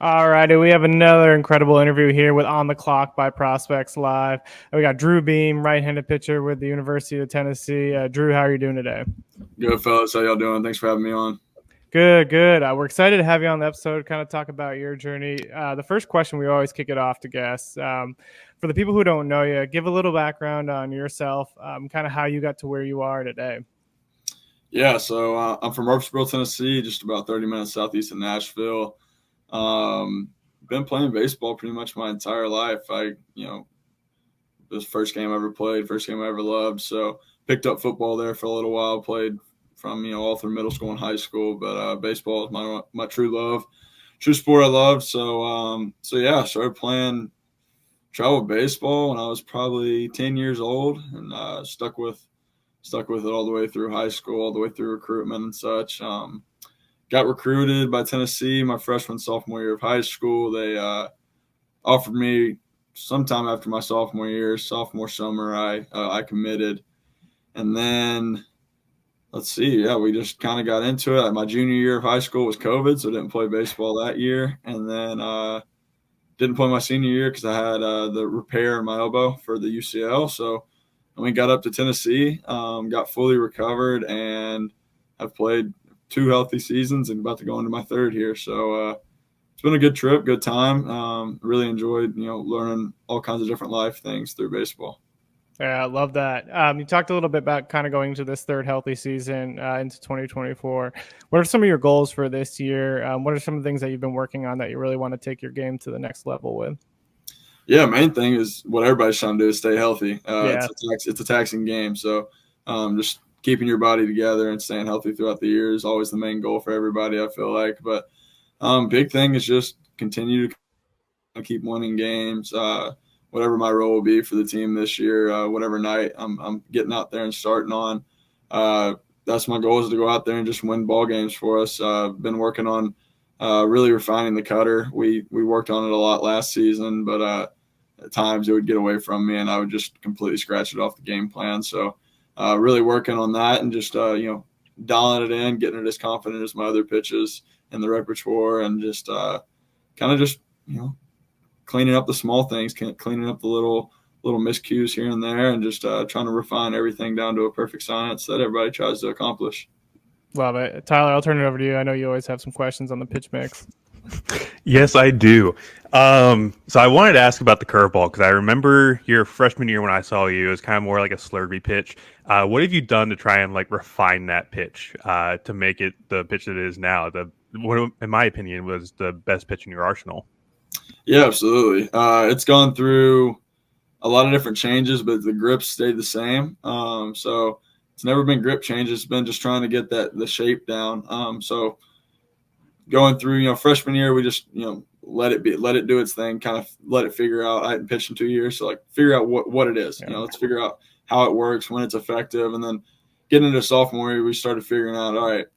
All righty, we have another incredible interview here with On the Clock by Prospects Live. We got Drew Beam, right-handed pitcher with the University of Tennessee. Drew, how are you doing today? Good, fellas. How y'all doing? Thanks for having me on. Good, good. We're excited to have you on the episode, kind of talk about your journey. The first question, we always kick it off to guests. For the people who don't know you, give a little background on yourself, kind of how you got to where you are today. Yeah, so I'm from Murfreesboro, Tennessee, just about 30 minutes southeast of Nashville. Been playing baseball pretty much my entire life. This first game I ever played, first game I ever loved. So picked up football there for a little while. Played from all through middle school and high school, but baseball is my true love, true sport I love. So yeah, started playing travel baseball when I was probably 10 years old, and stuck with it all the way through high school, all the way through recruitment and such. Got recruited by Tennessee my freshman sophomore year of high school. They offered me sometime after my sophomore year, sophomore summer. I committed, and then let's see, yeah, we just kind of got into it. My junior year of high school was COVID, so I didn't play baseball that year, and then didn't play my senior year because I had the repair in my elbow for the UCL. So and we got up to Tennessee, got fully recovered, and have played 2 healthy seasons and about to go into my third here. So it's been a good trip, good time. Really enjoyed learning all kinds of different life things through baseball. Yeah, I love that. You talked a little bit about kind of going into this third healthy season into 2024. What are some of your goals for this year? What are some of the things that you've been working on that you really want to take your game to the next level with? Yeah, main thing is what everybody's trying to do is stay healthy. Yeah, It's a taxing game, so just keeping your body together and staying healthy throughout the year is always the main goal for everybody. I feel like, but big thing is just continue to keep winning games. Whatever my role will be for the team this year, whatever night I'm getting out there and starting on. Uh, that's my goal is to go out there and just win ball games for us. Been working on really refining the cutter. We worked on it a lot last season, but at times it would get away from me, and I would just completely scratch it off the game plan. So really working on that and just dialing it in, getting it as confident as my other pitches in the repertoire, and just kind of just cleaning up the small things, cleaning up the little miscues here and there, and just trying to refine everything down to a perfect science that everybody tries to accomplish. love it. Tyler, I'll turn it over to you. I know you always have some questions on the pitch mix. Yes, I do. So I wanted to ask about the curveball because I remember your freshman year when I saw you, it was kind of more like a slurvy pitch. What have you done to try and like refine that pitch to make it the pitch that it is now? What, in my opinion, was the best pitch in your arsenal. Yeah, absolutely. It's gone through a lot of different changes, but the grip stayed the same. So it's never been grip changes. It's been just trying to get the shape down. So going through, freshman year, we just, let it do its thing, kind of let it figure out. I hadn't pitched in 2 years, so like figure out what it is. Yeah. Let's figure out how it works, when it's effective, and then getting into sophomore year, we started figuring out, all right,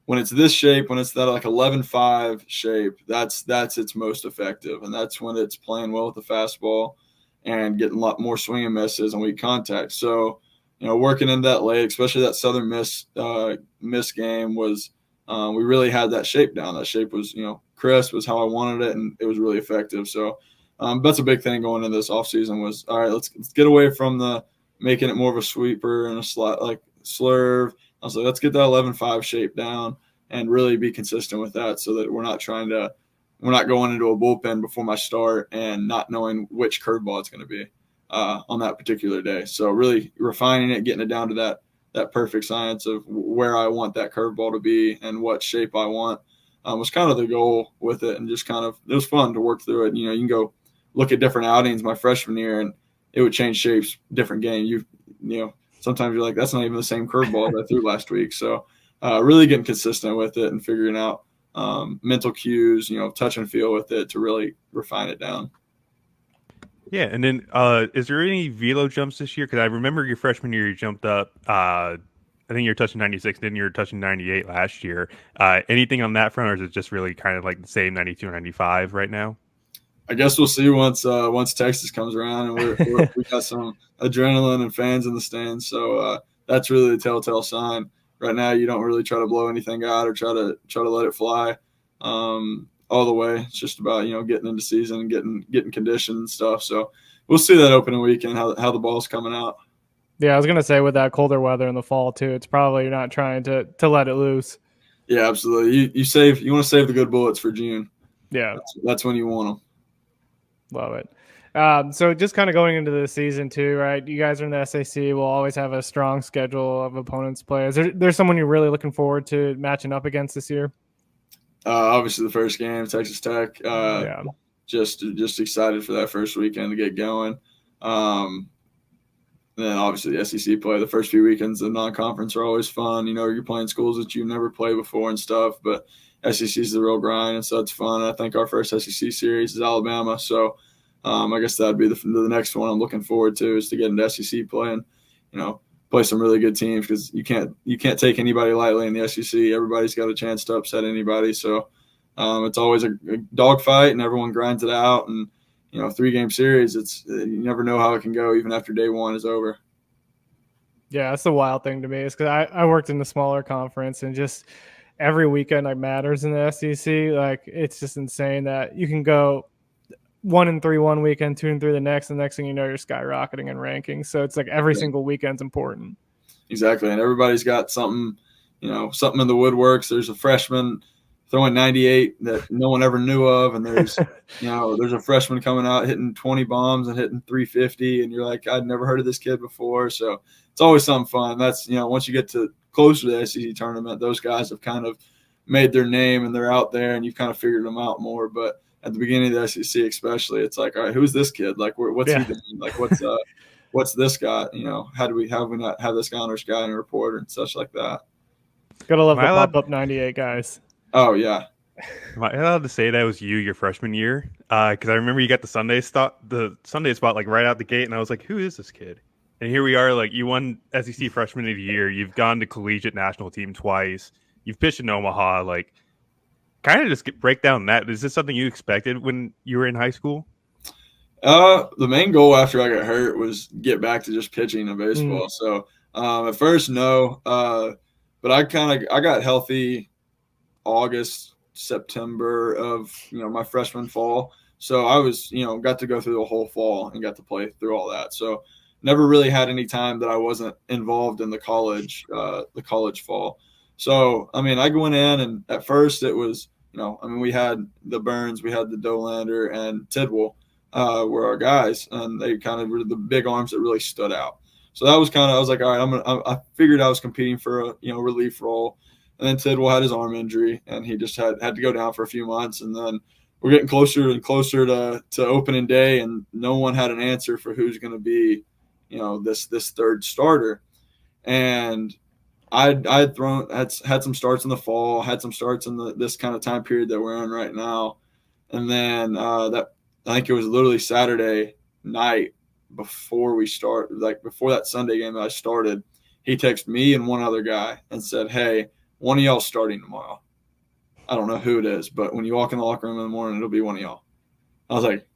when it's this shape, when it's that like 11-5 shape, that's its most effective, and that's when it's playing well with the fastball and getting a lot more swing and misses and weak contact. So, working in that late, especially that Southern Miss game was. We really had that shape down. That shape was, crisp, was how I wanted it, and it was really effective. So that's a big thing going into this offseason was, all right, let's get away from the making it more of a sweeper and a slurve. I was like, let's get that 11-5 shape down and really be consistent with that so that we're not going into a bullpen before my start and not knowing which curveball it's going to be on that particular day. So really refining it, getting it down to that perfect science of where I want that curveball to be and what shape I want was kind of the goal with it. And just kind of, it was fun to work through it. You can go look at different outings my freshman year and it would change shapes, different game. Sometimes you're like, that's not even the same curveball that I threw last week. So really getting consistent with it and figuring out mental cues, touch and feel with it to really refine it down. Yeah, and then is there any velo jumps this year? Because I remember your freshman year, you jumped up. I think you're touching 96, then you're touching 98 last year. Anything on that front, or is it just really kind of like the same 92, 95 right now? I guess we'll see once Texas comes around and we got some adrenaline and fans in the stands. So that's really the telltale sign. Right now, you don't really try to blow anything out or try to let it fly. all the way. It's just about, getting into season and getting conditioned and stuff. So we'll see that opening weekend, how the ball's coming out. Yeah, I was gonna say with that colder weather in the fall too, it's probably you're not trying to let it loose. Yeah, absolutely. You want to save the good bullets for June. Yeah, that's when you want them. love it. So just kind of going into the season too, right? You guys are in the SAC. We'll always have a strong schedule of opponents players. There's someone you're really looking forward to matching up against this year? Obviously, the first game, Texas Tech. Yeah. Just excited for that first weekend to get going. And then obviously the SEC play. The first few weekends of non-conference are always fun. You're playing schools that you've never played before and stuff. But SEC is the real grind, and so it's fun. I think our first SEC series is Alabama, so I guess that'd be the next one I'm looking forward to, is to get into SEC play and play some really good teams, because you can't take anybody lightly in the SEC. Everybody's got a chance to upset anybody, so it's always a dogfight, and everyone grinds it out. And 3-game series, you never know how it can go even after day one is over. Yeah, that's the wild thing to me, is because I worked in the smaller conference, and just every weekend matters in the SEC. Like, it's just insane that you can go 1-3 one weekend, 2-3 the next, and the next thing you know, you're skyrocketing in rankings. So it's like every single weekend's important. Exactly, and everybody's got something in the woodworks. There's a freshman throwing 98 that no one ever knew of, and there's there's a freshman coming out hitting 20 bombs and hitting 350, and you're like, I'd never heard of this kid before. So it's always something fun. That's once you get to closer to the SEC tournament, those guys have kind of made their name and they're out there, and you've kind of figured them out more. But at the beginning of the SEC especially, it's like, all right, who's this kid? Like, what's he doing? Like, what's this guy? How do we not have this guy on our scouting report and such like that? Gotta love the pop-up 98 guys. Oh, yeah. Am I allowed to say that was you your freshman year? Because I remember you got the Sunday spot like right out the gate, and I was like, who is this kid? And here we are, like, you won SEC Freshman of the Year. You've gone to collegiate national team twice. You've pitched in Omaha. Like, kind of just break down that. Is this something you expected when you were in high school? The main goal after I got hurt was get back to just pitching in baseball. So at first, no. But I got healthy August, September of my freshman fall. So I was got to go through the whole fall and got to play through all that. So never really had any time that I wasn't involved in the college fall. So I went in, and at first it was we had the Burns, we had the Dolander, and Tidwell were our guys, and they kind of were the big arms that really stood out. So that was I was like, all right, I figured I was competing for a relief role. And then Tidwell had his arm injury, and he just had to go down for a few months. And then we're getting closer and closer to opening day, and no one had an answer for who's going to be, this third starter. And I had some starts in the fall, had some starts in this kind of time period that we're in right now. And then I think it was literally Saturday night before that Sunday game that I started, he texted me and one other guy and said, hey, one of y'all starting tomorrow. I don't know who it is, but when you walk in the locker room in the morning, it'll be one of y'all. I was like,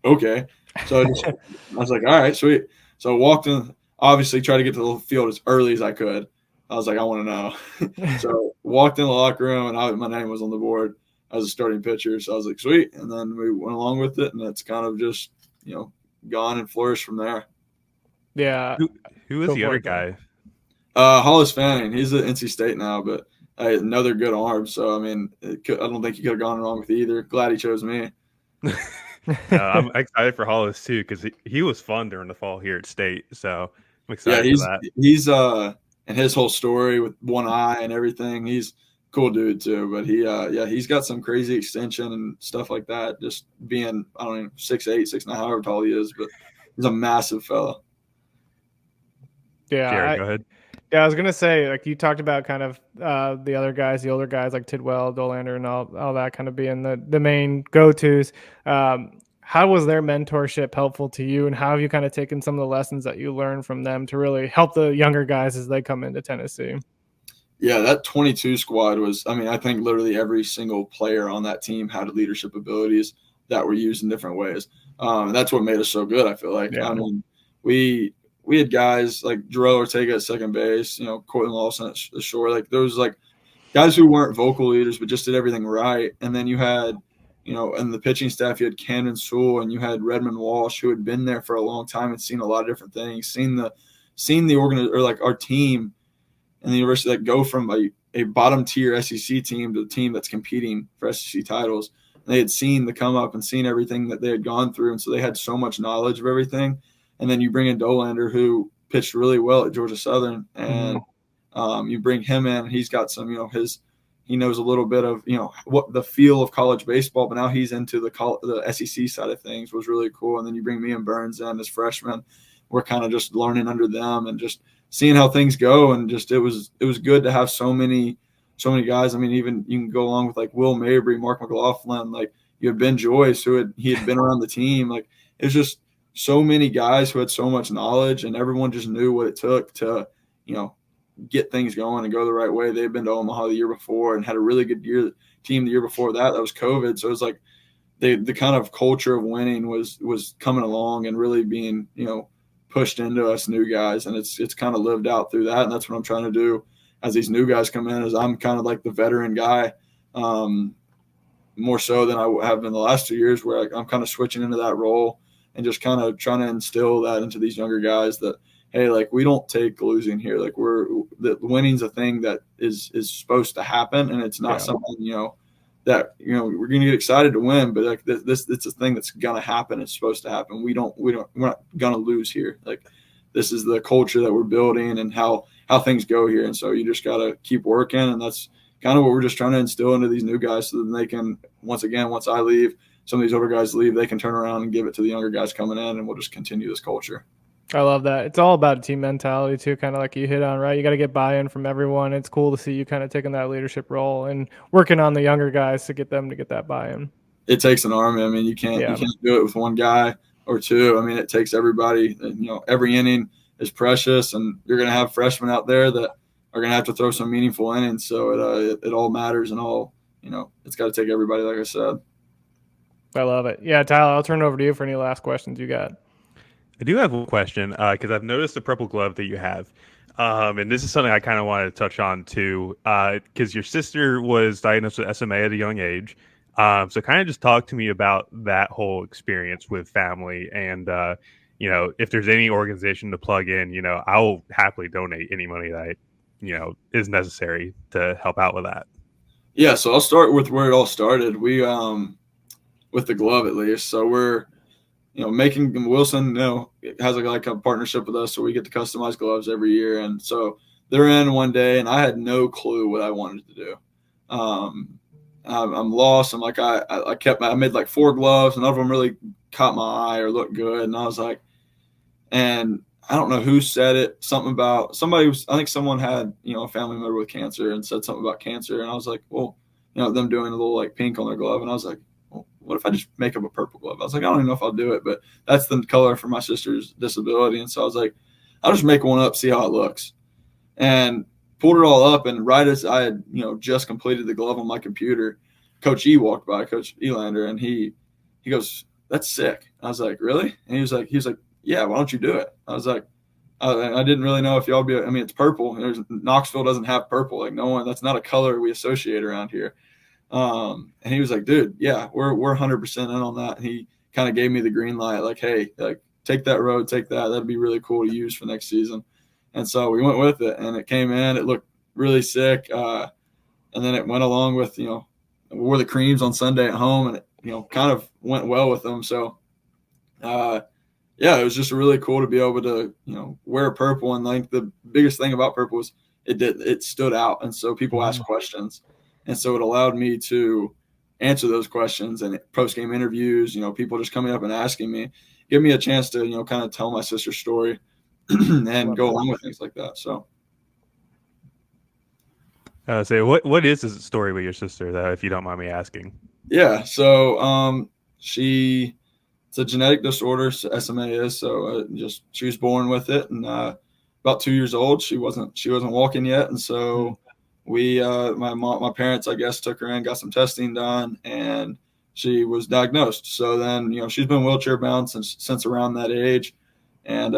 okay. So I was like, all right, sweet. So I walked in, obviously tried to get to the field as early as I could. I was like, I want to know. So walked in the locker room, and my name was on the board as a starting pitcher. So I was like, sweet. And then we went along with it, and it's kind of just, gone and flourished from there. Yeah. Who was the other guy? Hollis Fanning. He's at NC State now, but another good arm. So, I don't think he could have gone wrong with either. Glad he chose me. I'm excited for Hollis, too, because he was fun during the fall here at State. So I'm excited for that. He's and his whole story with one eye and everything, he's a cool dude, too. But he's got some crazy extension and stuff like that, just being, 6'8", 6'9", however tall he is. But he's a massive fella. Yeah. Jared, go ahead. Yeah, I was gonna say, like, you talked about kind of the other guys, the older guys like Tidwell, Dolander, and all that kind of being the main go-tos. How was their mentorship helpful to you, and how have you kind of taken some of the lessons that you learned from them to really help the younger guys as they come into Tennessee? Yeah, that 22 squad was, I think literally every single player on that team had leadership abilities that were used in different ways. And that's what made us so good, I feel like. Yeah. We had guys like Jarrell Ortega at second base, Cortland Lawson at the shore. Like, those like guys who weren't vocal leaders but just did everything right. And then you had in the pitching staff, you had Camden Sewell and you had Redmond Walsh, who had been there for a long time and seen a lot of different things, seen the or like our team and the university that go from a bottom tier SEC team to the team that's competing for SEC titles. They had seen the come up and seen everything that they had gone through. And so they had so much knowledge of everything. And then you bring in Dolander, who pitched really well at Georgia Southern, and you bring him in. He's got some, he knows a little bit of, what the feel of college baseball, but now he's into the SEC side of things, was really cool. And then you bring me and Burns in as freshmen. We're kind of just learning under them and just seeing how things go. And just, it was good to have so many guys. I mean, even you can go along with like Will Mabry, Mark McLaughlin, like you had Ben Joyce, he had been around the team. Like it was just so many guys who had so much knowledge, and everyone just knew what it took to, get things going and go the right way. They'd been to Omaha the year before and had a really good team the year before that. That was COVID. So it was like the kind of culture of winning was coming along and really being, pushed into us new guys. And it's kind of lived out through that. And that's what I'm trying to do as these new guys come in, is I'm kind of like the veteran guy, more so than I have in the last 2 years, where I'm kind of switching into that role and just kind of trying to instill that into these younger guys that, hey, like we don't take losing here. Like the winning's a thing that is supposed to happen, and it's not something that we're gonna get excited to win, but like this it's a thing that's gonna happen. It's supposed to happen. We're not gonna lose here. Like this is the culture that we're building and how things go here. And so you just gotta keep working, and that's kind of what we're just trying to instill into these new guys, so that they can once I leave, some of these older guys leave, they can turn around and give it to the younger guys coming in, and we'll just continue this culture. I love that. It's all about team mentality too, kind of like you hit on, right? You got to get buy-in from everyone. It's cool to see you kind of taking that leadership role and working on the younger guys to get them to get that buy-in. It takes an army. I mean, you can't do it with one guy or two. I mean, it takes everybody. Every inning is precious, and you're going to have freshmen out there that are going to have to throw some meaningful innings. So it all matters, and it's got to take everybody, like I said. I love it. Yeah, Tyler, I'll turn it over to you for any last questions you got. I do have one question, because I've noticed the purple glove that you have. And this is something I kind of wanted to touch on too, because your sister was diagnosed with SMA at a young age. So kind of just talk to me about that whole experience with family, and, if there's any organization to plug in, I'll happily donate any money that, is necessary to help out with that. Yeah. So I'll start with where it all started. We, with the glove at least. So we're, making Wilson, has like a partnership with us, so we get to customize gloves every year. And so they're in one day, and I had no clue what I wanted to do. I'm lost. I'm like, I made like 4 gloves, and none of them really caught my eye or looked good. And I was like, and I don't know who said it, something about I think someone had, a family member with cancer and said something about cancer. And I was like, well, them doing a little like pink on their glove. And I was like, what if I just make up a purple glove? I was like, I don't even know if I'll do it, but that's the color for my sister's disability. And so I was like, I'll just make one up, see how it looks. And pulled it all up. And right as I had, just completed the glove on my computer, Coach E walked by, Coach Elander, and he goes, that's sick. I was like, really? And he was like, yeah, why don't you do it? I was like, I didn't really know if y'all it's purple. Knoxville doesn't have purple. Like no one, that's not a color we associate around here. And he was like, dude, yeah, we're 100% in on that. And he kind of gave me the green light, like, hey, like take that road, take that. That'd be really cool to use for next season. And so we went with it, and it came in. It looked really sick. And then it went along with, wore the creams on Sunday at home, and it, kind of went well with them. So, it was just really cool to be able to, wear purple. And like the biggest thing about purple was it stood out. And so people asked questions. And so it allowed me to answer those questions, and post-game interviews, people just coming up and asking me, give me a chance to, kind of tell my sister's story and go along with things like that. So. What is the story with your sister, though, if you don't mind me asking? Yeah. So it's a genetic disorder, SMA is. So she was born with it, and about 2 years old, she wasn't walking yet. And so we, my parents, I guess, took her in, got some testing done, and she was diagnosed. So then, she's been wheelchair bound since around that age. And,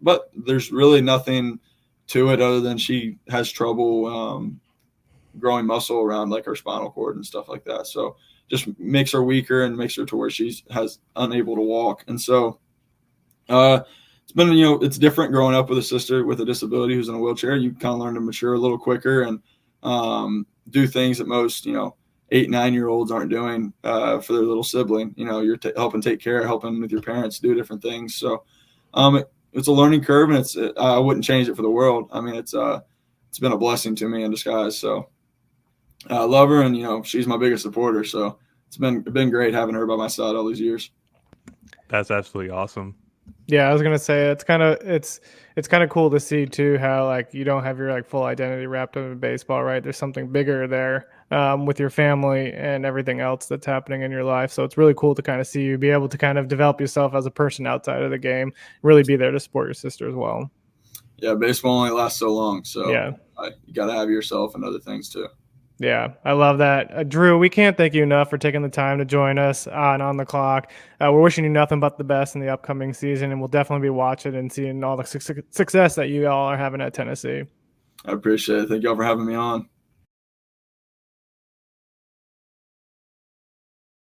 but there's really nothing to it other than she has trouble, growing muscle around like her spinal cord and stuff like that. So just makes her weaker and makes her to where she's unable to walk. And so it's been, it's different growing up with a sister with a disability who's in a wheelchair. You kind of learn to mature a little quicker and do things that most, 8, 9-year-olds aren't doing for their little sibling. You're helping take care, helping with your parents, do different things. So it's a learning curve, and I wouldn't change it for the world. I mean, it's been a blessing to me in disguise. So I love her, and she's my biggest supporter. So it's been great having her by my side all these years. That's absolutely awesome. Yeah, I was gonna say it's kind of cool to see too how like you don't have your like full identity wrapped up in baseball, right? There's something bigger there with your family and everything else that's happening in your life. So it's really cool to kind of see you be able to kind of develop yourself as a person outside of the game, really be there to support your sister as well. Yeah, baseball only lasts so long, so yeah, you got to have yourself and other things too. Yeah, I love that. Drew, we can't thank you enough for taking the time to join us on the clock. We're wishing you nothing but the best in the upcoming season, and we'll definitely be watching and seeing all the success that you all are having at Tennessee. I appreciate it. Thank y'all for having me on.